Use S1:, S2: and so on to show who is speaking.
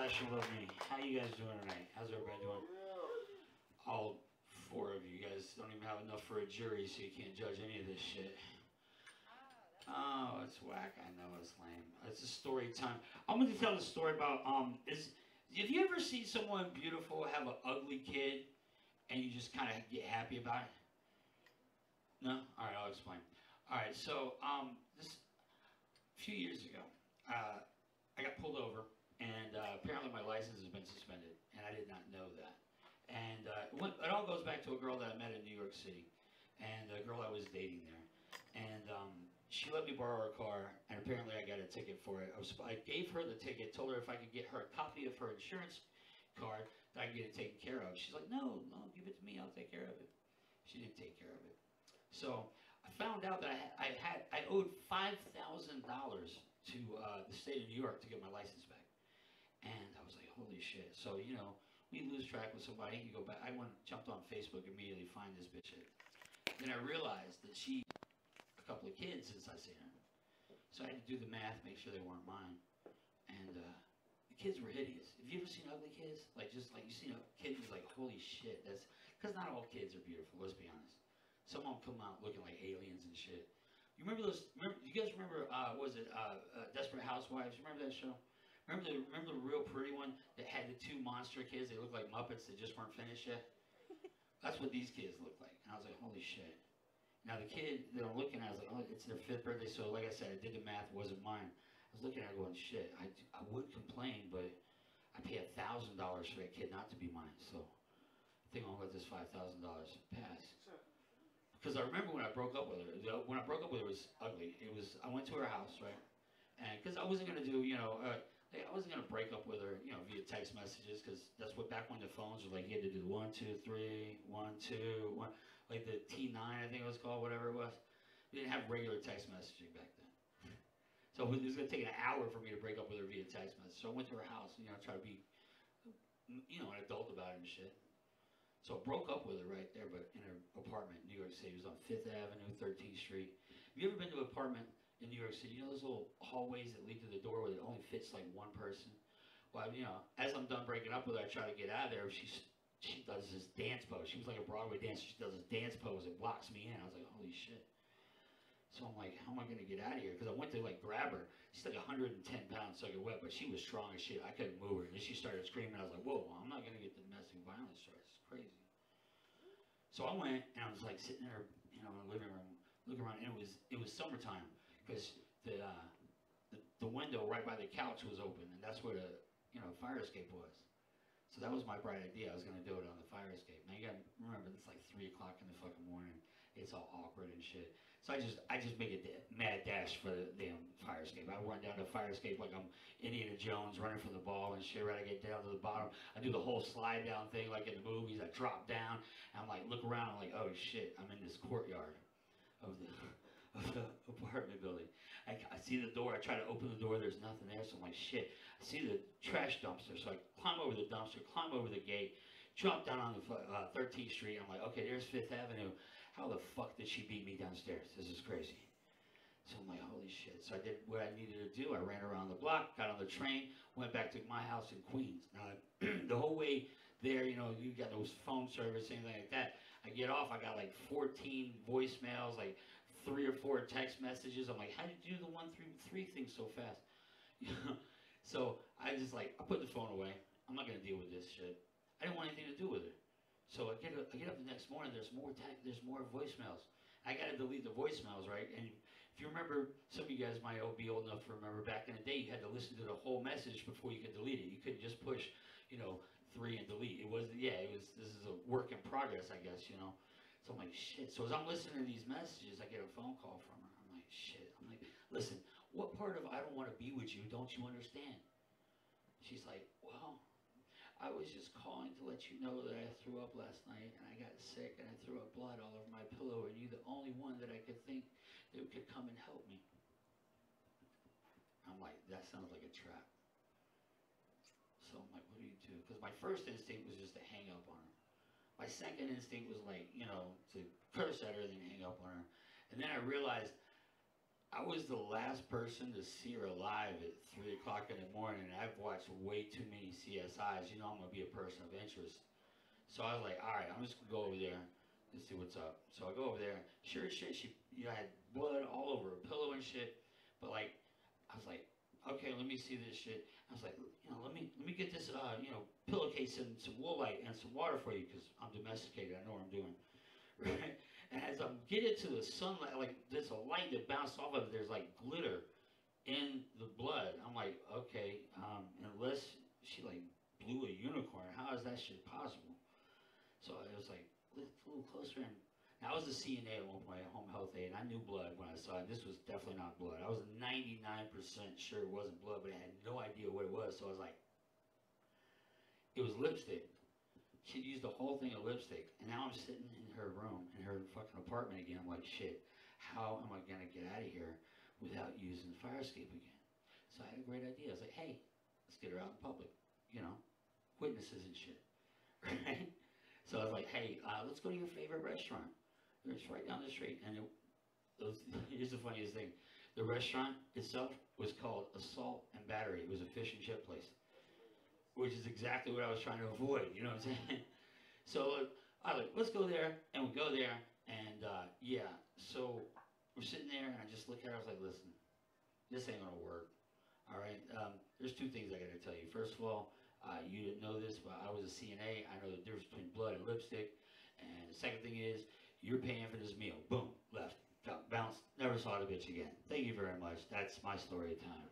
S1: Flashing with me. How you guys doing tonight? How's everybody doing? All four of you guys don't even have enough for a jury, so you can't judge any of this shit. Oh, it's whack. I know it's lame. It's a story time. I'm going to tell the story about have you ever seen someone beautiful have an ugly kid, and you just kind of get happy about it? No. All right, I'll explain. All right, so this a few years ago, I got pulled over, and apparently my license has been suspended, and I did not know that. And it all goes back to a girl that I met in New York City, and a girl I was dating there. And she let me borrow her car, and apparently I got a ticket for it. I gave her the ticket, told her if I could get her a copy of her insurance card, that I could get it taken care of. She's like, no, give it to me, I'll take care of it. She didn't take care of it. So I found out that I owed $5,000 to the state of New York to get my license back. And I was like, holy shit. So, you know, we lose track with somebody, you go back. I jumped on Facebook immediately, find this bitch. Then I realized that she a couple of kids since I seen her. So I had to do the math, make sure they weren't mine. And the kids were hideous. Have you ever seen ugly kids? Like, just like you seen a kid, you're like, holy shit. That's because not all kids are beautiful, let's be honest. Some of them come out looking like aliens and shit. You remember those? You guys remember? Desperate Housewives? You remember that show? Remember the real pretty one that had the two monster kids? They looked like Muppets that just weren't finished yet. That's what these kids look like. And I was like, holy shit. Now the kid that I'm looking at, I was like, oh, it's their 5th birthday. So like I said, I did the math. It wasn't mine. I was looking at it going, shit. I would complain, but I pay $1,000 for that kid not to be mine. So I think I'll let this $5,000 pass. Because I remember when I broke up with her. When I broke up with her, it was ugly. I went to her house, right? And because I wasn't gonna do, I wasn't gonna break up with her, via text messages. Because that's what back when the phones were like, you had to do 1, 2, 3, 1, 2, 1, like the T9, I think it was called, whatever it was. We didn't have regular text messaging back then. So it was gonna take an hour for me to break up with her via text message. So I went to her house, try to be, an adult about it and shit. So I broke up with her right there, but in her apartment in New York City. It was on 5th Avenue, 13th Street. Have you ever been to an apartment in New York City? You know those little hallways that lead to the door where it only fits like one person? Well, as I'm done breaking up with her, I try to get out of there. She does this dance pose. She was like a Broadway dancer. She does this dance pose. It blocks me in. I was like, holy shit. So I'm like, how am I going to get out of here? Because I went to like grab her. She's like 110 pounds soaking wet, but she was strong as shit. I couldn't move her. And then she started screaming. I was like, whoa, I'm not going to get domestic violence charges. It's crazy. So I went and I was like sitting there, in the living room, looking around, and it was summertime because the window right by the couch was open, and that's where the fire escape was. So that was my bright idea. I was going to do it on the fire escape. Now you got to remember, it's like 3 o'clock in the fucking morning. It's all awkward and shit. So I just make a mad dash for the damn fire escape. I run down the fire escape like I'm Indiana Jones running from the ball and shit. Right, I get down to the bottom. I do the whole slide down thing like in the movies. I drop down. And I'm like, look around. I'm like, oh shit, I'm in this courtyard of the apartment building. I see the door. I try to open the door. There's nothing there. So I'm like, shit. I see the trash dumpster. So I climb over the dumpster, climb over the gate, drop down on the 13th Street. I'm like, okay, there's 5th Avenue. How the fuck did she beat me downstairs? This is crazy. So I'm like, holy shit. So I did what I needed to do. I ran around the block, got on the train, went back to my house in Queens. Now, the whole way there, you got those phone service, anything like that. I get off, I got like 14 voicemails, like 3 or 4 text messages. I'm like, how did you do the 1 through 3 thing so fast? So I just I put the phone away. I'm not going to deal with this shit. I didn't want anything to do with it. So I get up the next morning, there's more voicemails. I got to delete the voicemails, right? And if you remember, some of you guys might be old enough to remember back in the day, you had to listen to the whole message before you could delete it. You couldn't just push, 3 and delete. This is a work in progress, I guess, So I'm like, shit. So as I'm listening to these messages, I get a phone call from her. I'm like, shit. I'm like, listen, what part of I don't want to be with you don't you understand? She's like, well, I was just calling to let you know that I threw up last night and I got sick and I threw up blood all over my pillow and you're the only one that I could think that could come and help me. I'm like, that sounds like a trap. So I'm like, what do you do? Because my first instinct was just to hang up on her. My second instinct was to curse at her and then hang up on her. And then I realized I was the last person to see her alive at 3 o'clock in the morning. I've watched way too many CSIs. You know I'm going to be a person of interest. So I was like, all right, I'm just going to go over there and see what's up. So I go over there. Sure as shit, she had blood all over her pillow and shit. But like, I was like, okay, let me see this shit. I was like, let me get this, pillowcase and some woolite and some water for you because I'm domesticated. I know what I'm doing. Right? And as I'm getting to the sunlight, like there's a light that bounced off of it. There's like glitter in the blood. I'm like, okay, unless she like blew a unicorn, how is that shit possible? So I was like, look a little closer. And I was a CNA at one point, home health aide, and I knew blood when I saw it. This was definitely not blood. I was 99% sure it wasn't blood, but I had no idea what it was. So I was like, it was lipstick. She'd used the whole thing of lipstick, and now I'm sitting in her room, in her fucking apartment again. I'm like, shit, how am I gonna get out of here without using the fire escape again? So I had a great idea. I was like, hey, let's get her out in public, witnesses and shit, right? So I was like, hey, let's go to your favorite restaurant. It's right down the street, and here's the funniest thing. The restaurant itself was called Assault and Battery. It was a fish and chip place, which is exactly what I was trying to avoid, you know what I'm saying? So I was like, let's go there, and we go there, and so we're sitting there, and I just look at her, I was like, listen, this ain't gonna work, all right? There's two things I gotta tell you. First of all, you didn't know this, but I was a CNA. I know the difference between blood and lipstick, and the second thing is, you're paying for this meal. Boom, left, bounced, never saw the bitch again. Thank you very much. That's my story of time.